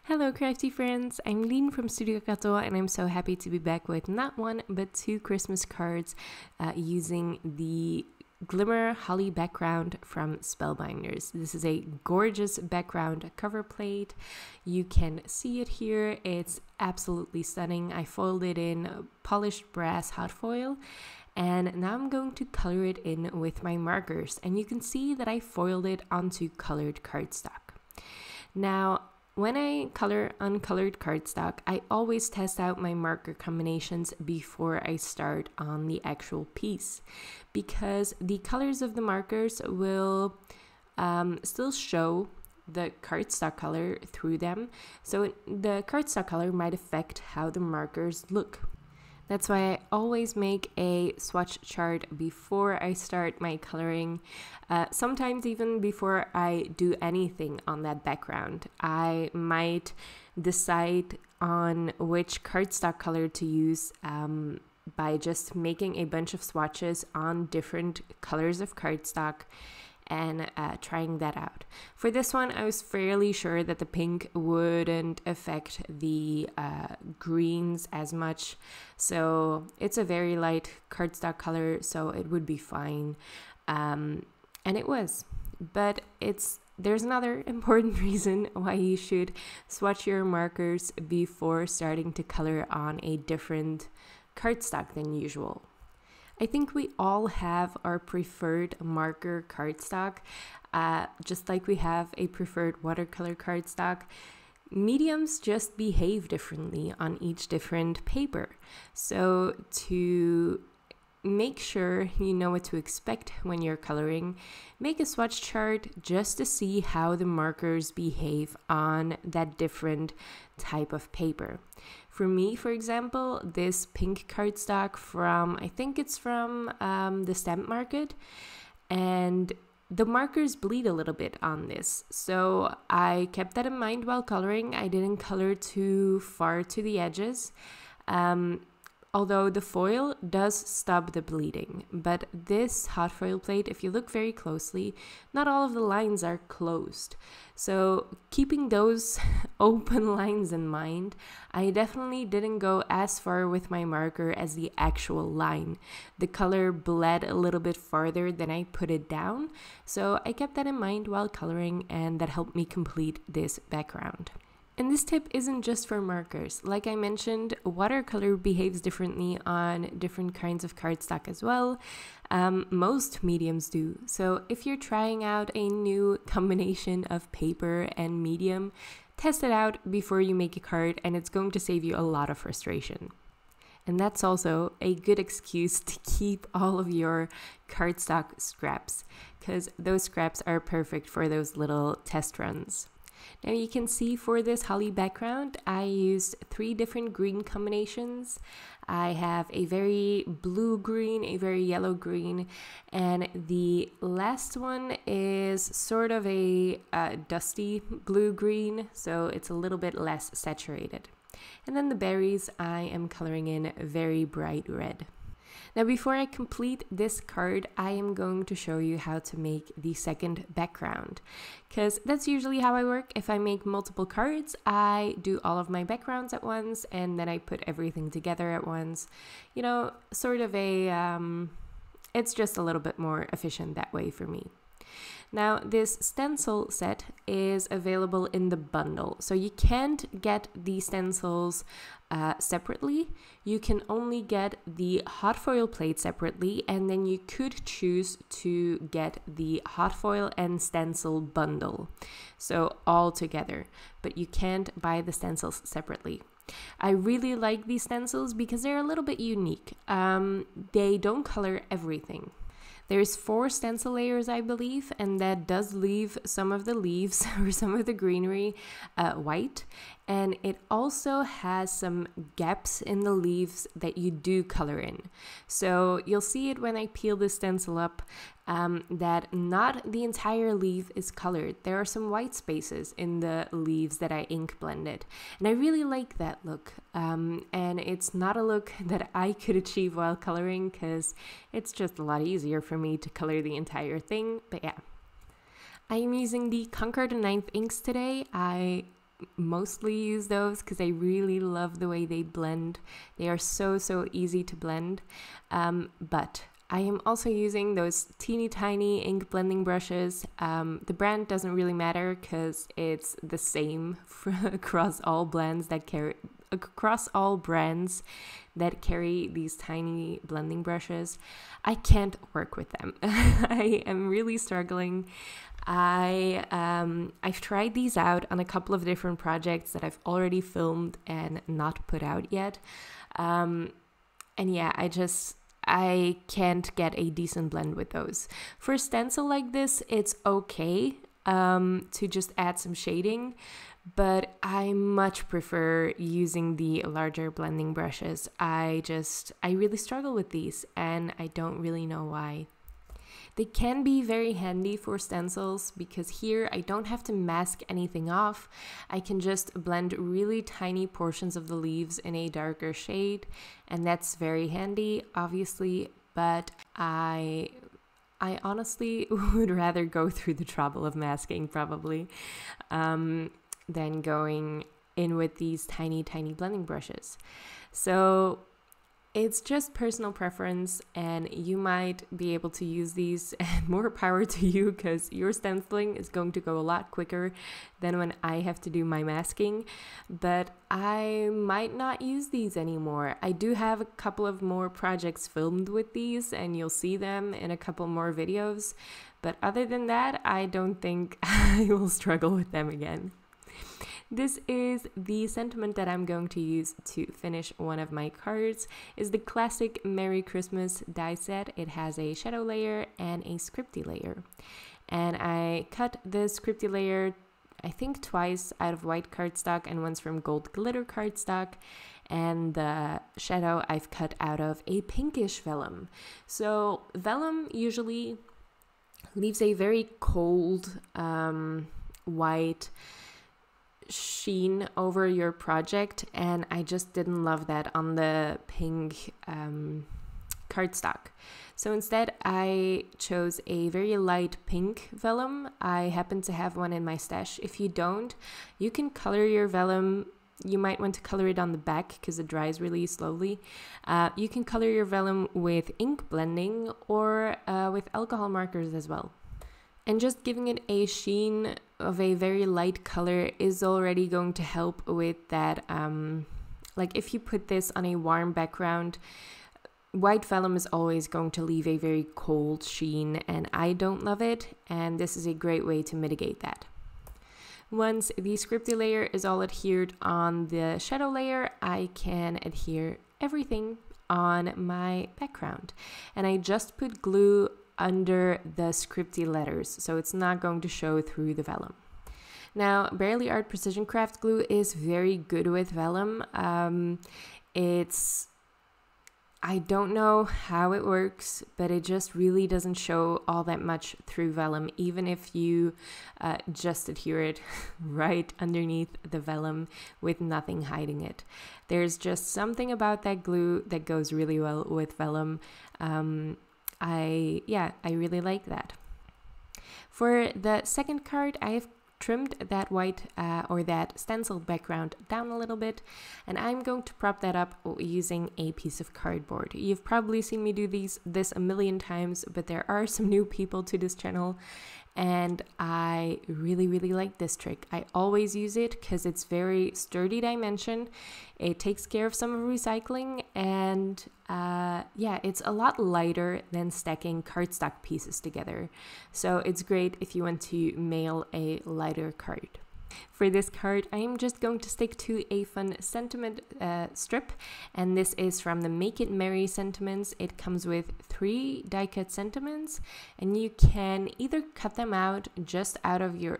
Hello crafty friends, I'm Lien from Studio Kato and I'm so happy to be back with not one but two Christmas cards using the Glimmer Holly Background from Spellbinders. This is a gorgeous background cover plate. You can see it here, it's absolutely stunning. I foiled it in polished brass hot foil and now I'm going to color it in with my markers, and you can see that I foiled it onto colored cardstock. Now, when I color uncolored cardstock, I always test out my marker combinations before I start on the actual piece, because the colors of the markers will still show the cardstock color through them, so the cardstock color might affect how the markers look. That's why I always make a swatch chart before I start my coloring, sometimes even before I do anything on that background. I might decide on which cardstock color to use by just making a bunch of swatches on different colors of cardstock and trying that out. For this one, I was fairly sure that the pink wouldn't affect the greens as much, so it's a very light cardstock color, so it would be fine, and it was. But there's another important reason why you should swatch your markers before starting to color on a different cardstock than usual. I think we all have our preferred marker cardstock, just like we have a preferred watercolor cardstock. Mediums just behave differently on each different paper. So to make sure you know what to expect when you're coloring, make a swatch chart just to see how the markers behave on that different type of paper. For me, for example, this pink cardstock from, I think it's from the Stamp Market, and the markers bleed a little bit on this. So I kept that in mind while coloring. I didn't color too far to the edges. Although the foil does stop the bleeding, but this hot foil plate, if you look very closely, not all of the lines are closed. So keeping those open lines in mind, I definitely didn't go as far with my marker as the actual line. The color bled a little bit farther than I put it down, so I kept that in mind while coloring, and that helped me complete this background. And this tip isn't just for markers. Like I mentioned, watercolor behaves differently on different kinds of cardstock as well. Most mediums do. So if you're trying out a new combination of paper and medium, test it out before you make a card, and it's going to save you a lot of frustration. And that's also a good excuse to keep all of your cardstock scraps, because those scraps are perfect for those little test runs. Now you can see for this holly background, I used 3 different green combinations. I have a very blue green, a very yellow green, and the last one is sort of a dusty blue green, so it's a little bit less saturated. And then the berries, I am coloring in very bright red. Now before I complete this card, I am going to show you how to make the second background, because that's usually how I work. If I make multiple cards, I do all of my backgrounds at once and then I put everything together at once. You know, sort of it's just a little bit more efficient that way for me. Now, this stencil set is available in the bundle, so you can't get the stencils separately. You can only get the hot foil plate separately, and then you could choose to get the hot foil and stencil bundle, so all together, but you can't buy the stencils separately. I really like these stencils because they're a little bit unique. They don't color everything. There's 4 stencil layers, I believe, and that does leave some of the leaves or some of the greenery white. And it also has some gaps in the leaves that you do color in. So you'll see it when I peel the stencil up, that not the entire leaf is colored. There are some white spaces in the leaves that I ink blended. And I really like that look. And it's not a look that I could achieve while coloring, because it's just a lot easier for me to color the entire thing. But yeah, I am using the Concord 9th inks today. I mostly use those because I really love the way they blend. They are so easy to blend. But I am also using those teeny tiny ink blending brushes. The brand doesn't really matter because it's the same across all brands that carry these tiny blending brushes. I can't work with them. I am really struggling. I've tried these out on a couple of different projects that I've already filmed and not put out yet. And yeah, I can't get a decent blend with those. For a stencil like this, it's okay to just add some shading, but I much prefer using the larger blending brushes. I really struggle with these, and I don't really know why. They can be very handy for stencils because here I don't have to mask anything off. I can just blend really tiny portions of the leaves in a darker shade, and that's very handy, obviously, but I honestly would rather go through the trouble of masking probably than going in with these tiny blending brushes. So it's just personal preference, and you might be able to use these, and more power to you because your stenciling is going to go a lot quicker than when I have to do my masking. But I might not use these anymore. I do have a couple of more projects filmed with these, and you'll see them in a couple more videos. But other than that, I don't think I will struggle with them again. This is the sentiment that I'm going to use to finish one of my cards. Is the classic Merry Christmas die set. It has a shadow layer and a scripty layer. And I cut the scripty layer, I think twice out of white cardstock and once from gold glitter cardstock. And the shadow I've cut out of a pinkish vellum. So vellum usually leaves a very cold white sheen over your project, and I just didn't love that on the pink cardstock. So instead I chose a very light pink vellum. I happen to have one in my stash. If you don't, you can color your vellum. You might want to color it on the back because it dries really slowly. You can color your vellum with ink blending or with alcohol markers as well. And just giving it a sheen of a very light color is already going to help with that. Like if you put this on a warm background, white vellum is always going to leave a very cold sheen, and I don't love it. And this is a great way to mitigate that. Once the scripty layer is all adhered on the shadow layer, I can adhere everything on my background. And I just put glue under the scripty letters, so it's not going to show through the vellum. Now, Barely Art Precision Craft glue is very good with vellum. I don't know how it works, but it just really doesn't show all that much through vellum, even if you just adhere it right underneath the vellum with nothing hiding it. There's just something about that glue that goes really well with vellum. I really like that. For the second card, I have trimmed that white or that stencil background down a little bit, and I'm going to prop that up using a piece of cardboard. You've probably seen me do this a million times, but there are some new people to this channel, and I really like this trick. I always use it because it's very sturdy dimension. It takes care of some of recycling, and it's a lot lighter than stacking cardstock pieces together. So it's great if you want to mail a lighter card. For this card, I am just going to stick to a fun sentiment strip, and this is from the Make It Merry sentiments. It comes with 3 die-cut sentiments, and you can either cut them out just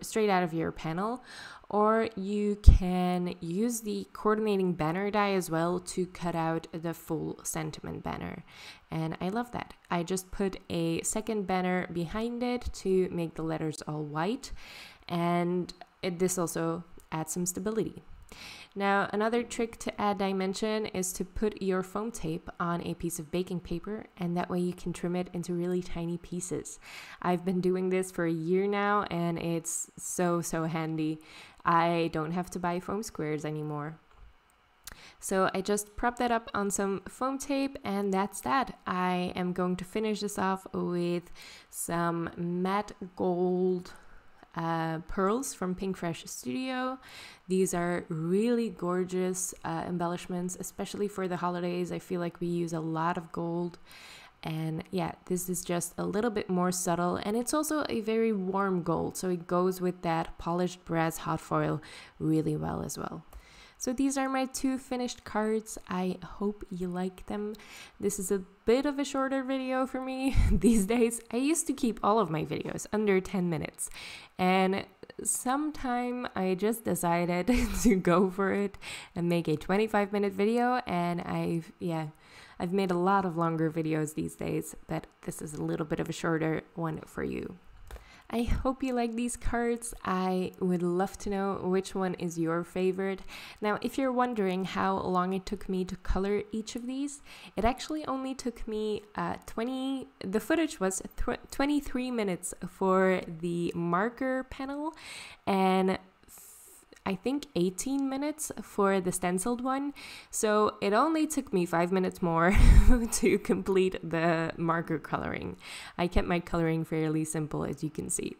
straight out of your panel, or you can use the coordinating banner die as well to cut out the full sentiment banner. And I love that. I just put a second banner behind it to make the letters all white, and this also adds some stability. Now, another trick to add dimension is to put your foam tape on a piece of baking paper, and that way you can trim it into really tiny pieces. I've been doing this for a year now, and it's so handy. I don't have to buy foam squares anymore. So I just prop that up on some foam tape, and that's that. I am going to finish this off with some matte gold pearls from Pink Fresh Studio. These are really gorgeous embellishments, especially for the holidays. I feel like we use a lot of gold. And yeah, this is just a little bit more subtle, and it's also a very warm gold, so it goes with that polished brass hot foil really well as well. So these are my 2 finished cards. I hope you like them. This is a bit of a shorter video for me these days. I used to keep all of my videos under 10 minutes, and sometime I just decided to go for it and make a 25-minute video, and I've made a lot of longer videos these days, but this is a little bit of a shorter one for you. I hope you like these cards. I would love to know which one is your favorite. Now, if you're wondering how long it took me to color each of these, it actually only took me the footage was 23 minutes for the marker panel, and I think 18 minutes for the stenciled one. So it only took me 5 minutes more to complete the marker coloring. I kept my coloring fairly simple, as you can see.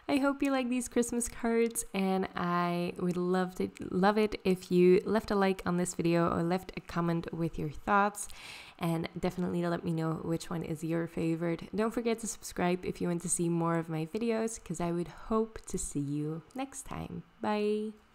I hope you like these Christmas cards, and I would love it if you left a like on this video or left a comment with your thoughts, and definitely let me know which one is your favorite. Don't forget to subscribe if you want to see more of my videos, because I would hope to see you next time. Bye!